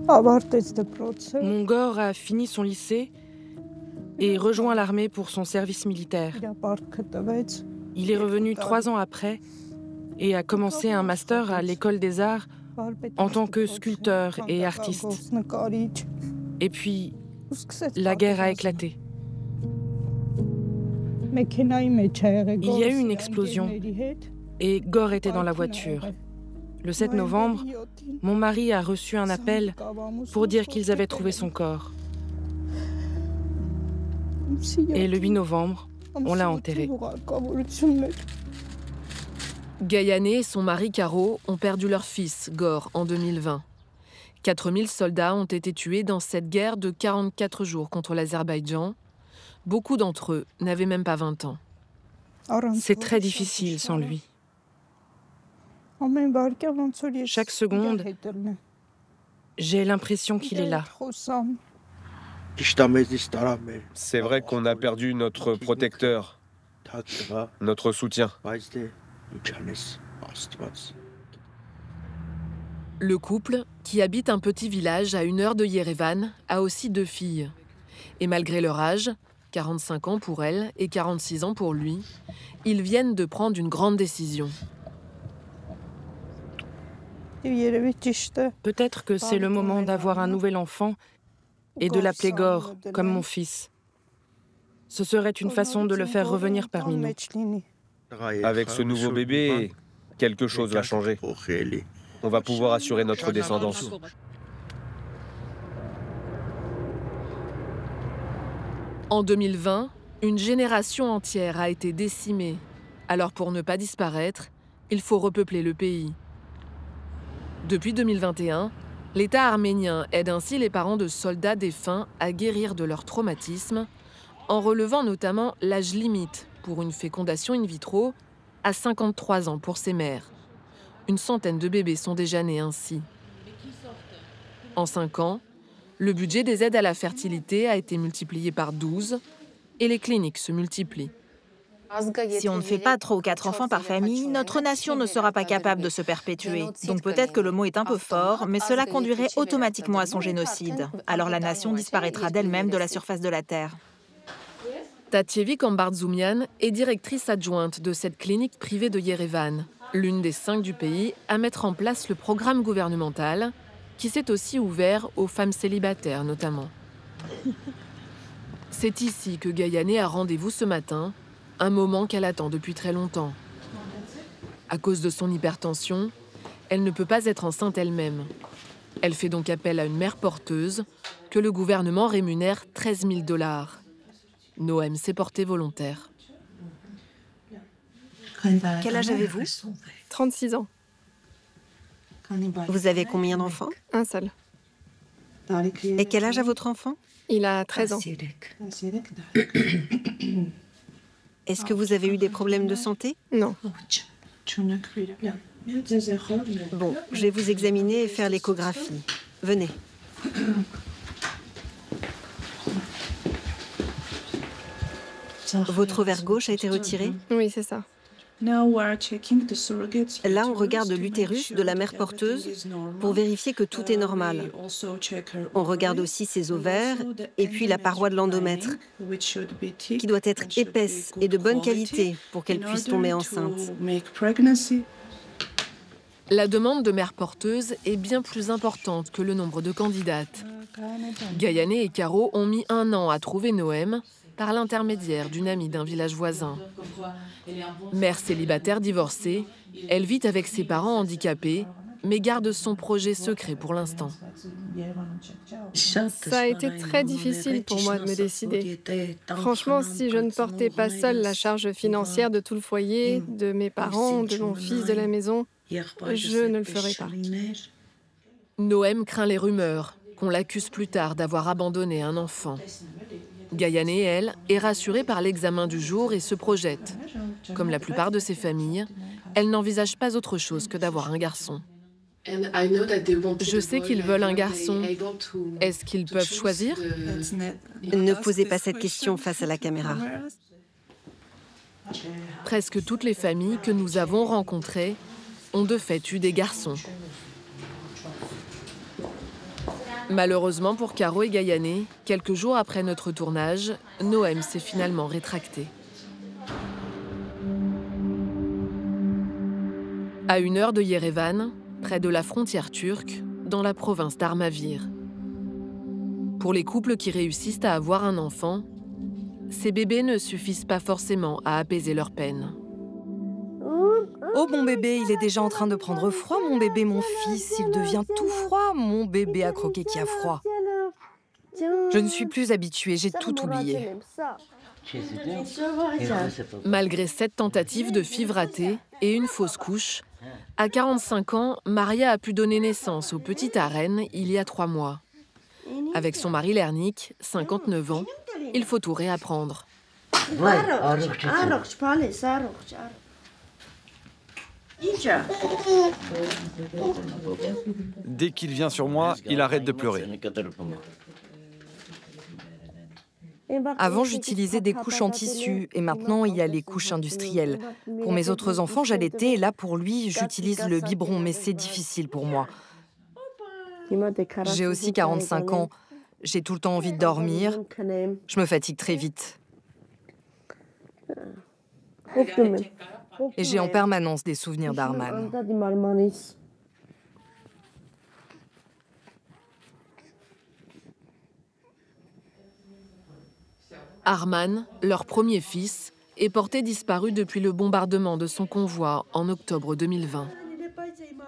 Mon Gor a fini son lycée et rejoint l'armée pour son service militaire. Il est revenu 3 ans après et a commencé un master à l'école des arts en tant que sculpteur et artiste. Et puis, la guerre a éclaté. Il y a eu une explosion et Gor était dans la voiture. Le 7 novembre, mon mari a reçu un appel pour dire qu'ils avaient trouvé son corps. Et le 8 novembre, on l'a enterré. Gayane et son mari Caro ont perdu leur fils, Gor, en 2020. 4000 soldats ont été tués dans cette guerre de 44 jours contre l'Azerbaïdjan. Beaucoup d'entre eux n'avaient même pas 20 ans. C'est très difficile sans lui. Chaque seconde, j'ai l'impression qu'il est là. C'est vrai qu'on a perdu notre protecteur, notre soutien. Le couple, qui habite un petit village à 1 heure de Yerevan, a aussi 2 filles. Et malgré leur âge, 45 ans pour elle et 46 ans pour lui, ils viennent de prendre une grande décision. Peut-être que c'est le moment d'avoir un nouvel enfant et de l'appeler Gor, comme mon fils. Ce serait une façon de le faire revenir parmi nous. Avec ce nouveau bébé, quelque chose va changer. On va pouvoir assurer notre descendance. En 2020, une génération entière a été décimée. Alors pour ne pas disparaître, il faut repeupler le pays. Depuis 2021, l'État arménien aide ainsi les parents de soldats défunts à guérir de leur traumatisme, en relevant notamment l'âge limite pour une fécondation in vitro à 53 ans pour ces mères. Une centaine de bébés sont déjà nés ainsi. En 5 ans, le budget des aides à la fertilité a été multiplié par 12 et les cliniques se multiplient. Si on ne fait pas 3 ou 4 enfants par famille, notre nation ne sera pas capable de se perpétuer. Donc peut-être que le mot est un peu fort, mais cela conduirait automatiquement à son génocide. Alors la nation disparaîtra d'elle-même de la surface de la Terre. Tatievi Kambardzumian est directrice adjointe de cette clinique privée de Yerevan, l'une des 5 du pays à mettre en place le programme gouvernemental, qui s'est aussi ouvert aux femmes célibataires notamment. C'est ici que Gayane a rendez-vous ce matin, un moment qu'elle attend depuis très longtemps. À cause de son hypertension, elle ne peut pas être enceinte elle-même. Elle fait donc appel à une mère porteuse que le gouvernement rémunère 13 000 $. Noem s'est portée volontaire. Quel âge avez-vous? 36 ans. Vous avez combien d'enfants? Un seul. Et quel âge a votre enfant? Il a 13 ans. Est-ce que vous avez eu des problèmes de santé? Non. Bon, je vais vous examiner et faire l'échographie. Venez. Votre ovaire gauche a été retiré? Oui, c'est ça. Là, on regarde l'utérus de la mère porteuse pour vérifier que tout est normal. On regarde aussi ses ovaires et puis la paroi de l'endomètre, qui doit être épaisse et de bonne qualité pour qu'elle puisse tomber enceinte. La demande de mère porteuse est bien plus importante que le nombre de candidates. Gayane et Caro ont mis 1 an à trouver Noem, par l'intermédiaire d'une amie d'un village voisin. Mère célibataire divorcée, elle vit avec ses parents handicapés, mais garde son projet secret pour l'instant. Ça a été très difficile pour moi de me décider. Franchement, si je ne portais pas seule la charge financière de tout le foyer, de mes parents, de mon fils, de la maison, je ne le ferais pas. Noem craint les rumeurs, qu'on l'accuse plus tard d'avoir abandonné un enfant. Gayane, elle, est rassurée par l'examen du jour et se projette. Comme la plupart de ses familles, elle n'envisage pas autre chose que d'avoir un garçon. Je sais qu'ils veulent un garçon. Est-ce qu'ils peuvent choisir? Ne posez pas cette question face à la caméra. Presque toutes les familles que nous avons rencontrées ont de fait eu des garçons. Malheureusement pour Caro et Gaïané, quelques jours après notre tournage, Noem s'est finalement rétracté. À 1 heure de Yerevan, près de la frontière turque, dans la province d'Armavir. Pour les couples qui réussissent à avoir un enfant, ces bébés ne suffisent pas forcément à apaiser leur peine. Oh, mon bébé, il est déjà en train de prendre froid, mon bébé, mon fils, il devient tout froid, mon bébé a croqué qui a froid. Je ne suis plus habituée, j'ai tout oublié. Malgré 7 tentatives de FIV ratées et une fausse couche, à 45 ans, Maria a pu donner naissance au petit Aren il y a 3 mois. Avec son mari Lernik, 59 ans, il faut tout réapprendre. Dès qu'il vient sur moi, il arrête de pleurer. Avant, j'utilisais des couches en tissu et maintenant, il y a les couches industrielles. Pour mes autres enfants, j'allaitais et là, pour lui, j'utilise le biberon, mais c'est difficile pour moi. J'ai aussi 45 ans. J'ai tout le temps envie de dormir. Je me fatigue très vite. Et j'ai en permanence des souvenirs d'Arman. Arman, leur premier fils, est porté disparu depuis le bombardement de son convoi en octobre 2020.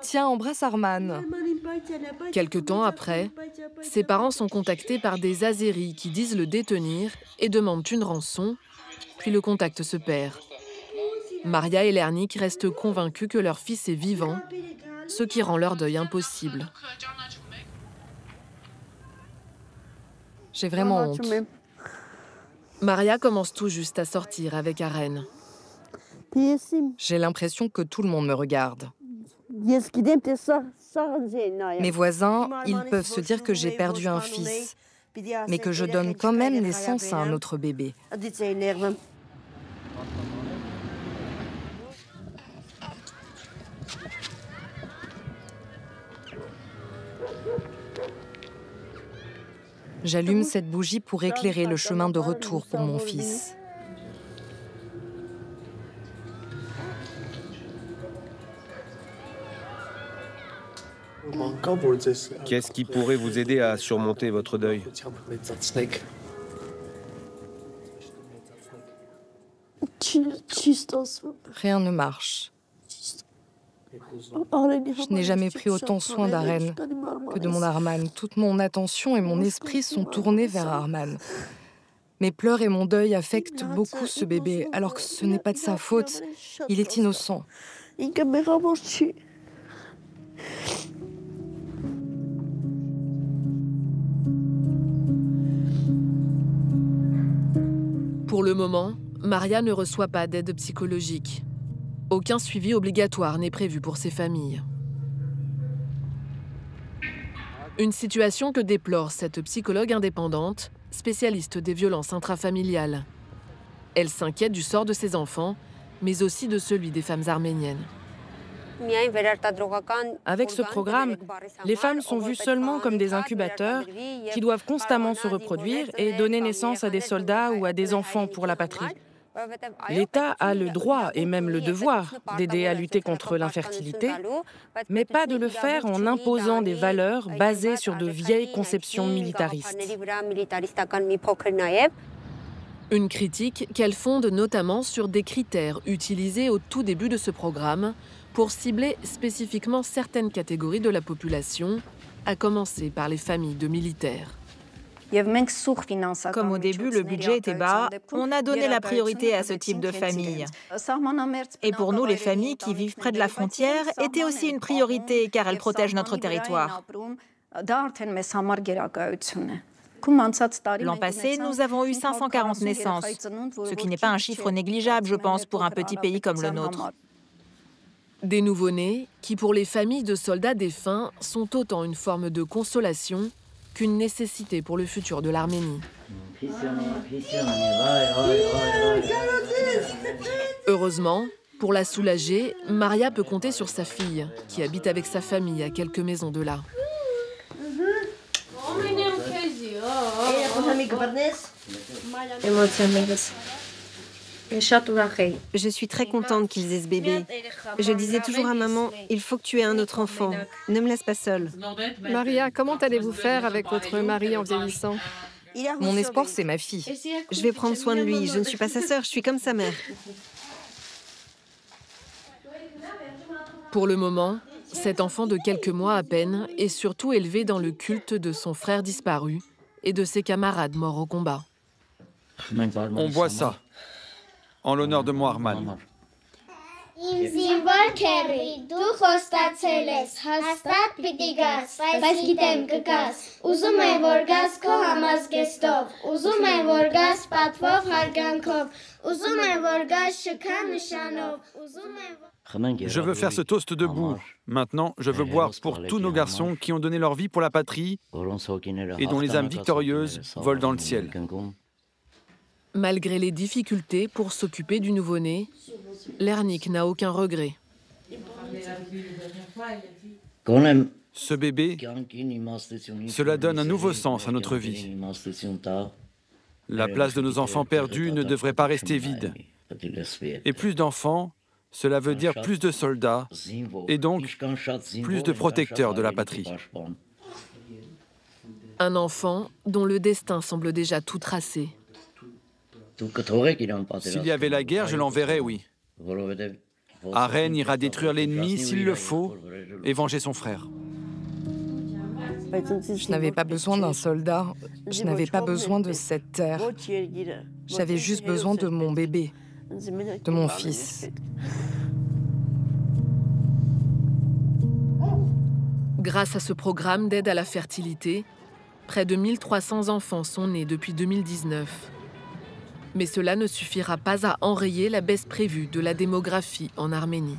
Tiens, embrasse Arman. Quelque temps après, ses parents sont contactés par des Azéris qui disent le détenir et demandent une rançon, puis le contact se perd. Maria et Lernik restent convaincus que leur fils est vivant, ce qui rend leur deuil impossible. J'ai vraiment honte. Maria commence tout juste à sortir avec Aren. J'ai l'impression que tout le monde me regarde. Mes voisins, ils peuvent se dire que j'ai perdu un fils, mais que je donne quand même naissance à un autre bébé. J'allume cette bougie pour éclairer le chemin de retour pour mon fils. Qu'est-ce qui pourrait vous aider à surmonter votre deuil? Rien ne marche. Je n'ai jamais pris autant soin d'Aren que de mon Arman. Toute mon attention et mon esprit sont tournés vers Arman. Mes pleurs et mon deuil affectent beaucoup ce bébé, alors que ce n'est pas de sa faute. Il est innocent. Pour le moment, Maria ne reçoit pas d'aide psychologique. Aucun suivi obligatoire n'est prévu pour ces familles. Une situation que déplore cette psychologue indépendante, spécialiste des violences intrafamiliales. Elle s'inquiète du sort de ses enfants, mais aussi de celui des femmes arméniennes. Avec ce programme, les femmes sont vues seulement comme des incubateurs qui doivent constamment se reproduire et donner naissance à des soldats ou à des enfants pour la patrie. L'État a le droit et même le devoir d'aider à lutter contre l'infertilité, mais pas de le faire en imposant des valeurs basées sur de vieilles conceptions militaristes. Une critique qu'elle fonde notamment sur des critères utilisés au tout début de ce programme pour cibler spécifiquement certaines catégories de la population, à commencer par les familles de militaires. Comme au début, le budget était bas, on a donné la priorité à ce type de famille. Et pour nous, les familles qui vivent près de la frontière étaient aussi une priorité car elles protègent notre territoire. L'an passé, nous avons eu 540 naissances, ce qui n'est pas un chiffre négligeable, je pense, pour un petit pays comme le nôtre. Des nouveau-nés qui, pour les familles de soldats défunts, sont autant une forme de consolation qu'une nécessité pour le futur de l'Arménie. Heureusement, pour la soulager, Maria peut compter sur sa fille, qui habite avec sa famille à quelques maisons de là. Je suis très contente qu'ils aient ce bébé. Je disais toujours à maman, il faut que tu aies un autre enfant. Ne me laisse pas seule. Maria, comment allez-vous faire avec votre mari en vieillissant? Mon espoir, c'est ma fille. Je vais prendre soin de lui. Je ne suis pas sa sœur, je suis comme sa mère. Pour le moment, cet enfant de quelques mois à peine est surtout élevé dans le culte de son frère disparu et de ses camarades morts au combat. On boit ça, en l'honneur de moi, Arman. Je veux faire ce toast debout. Maintenant, je veux boire pour tous nos garçons qui ont donné leur vie pour la patrie et dont les âmes victorieuses volent dans le ciel. Malgré les difficultés pour s'occuper du nouveau-né, Lernik n'a aucun regret. Ce bébé, cela donne un nouveau sens à notre vie. La place de nos enfants perdus ne devrait pas rester vide. Et plus d'enfants, cela veut dire plus de soldats et donc plus de protecteurs de la patrie. Un enfant dont le destin semble déjà tout tracé. S'il y avait la guerre, je l'enverrais, oui. Aren ira détruire l'ennemi s'il le faut et venger son frère. Je n'avais pas besoin d'un soldat, je n'avais pas besoin de cette terre. J'avais juste besoin de mon bébé, de mon fils. Grâce à ce programme d'aide à la fertilité, près de 1300 enfants sont nés depuis 2019. Mais cela ne suffira pas à enrayer la baisse prévue de la démographie en Arménie.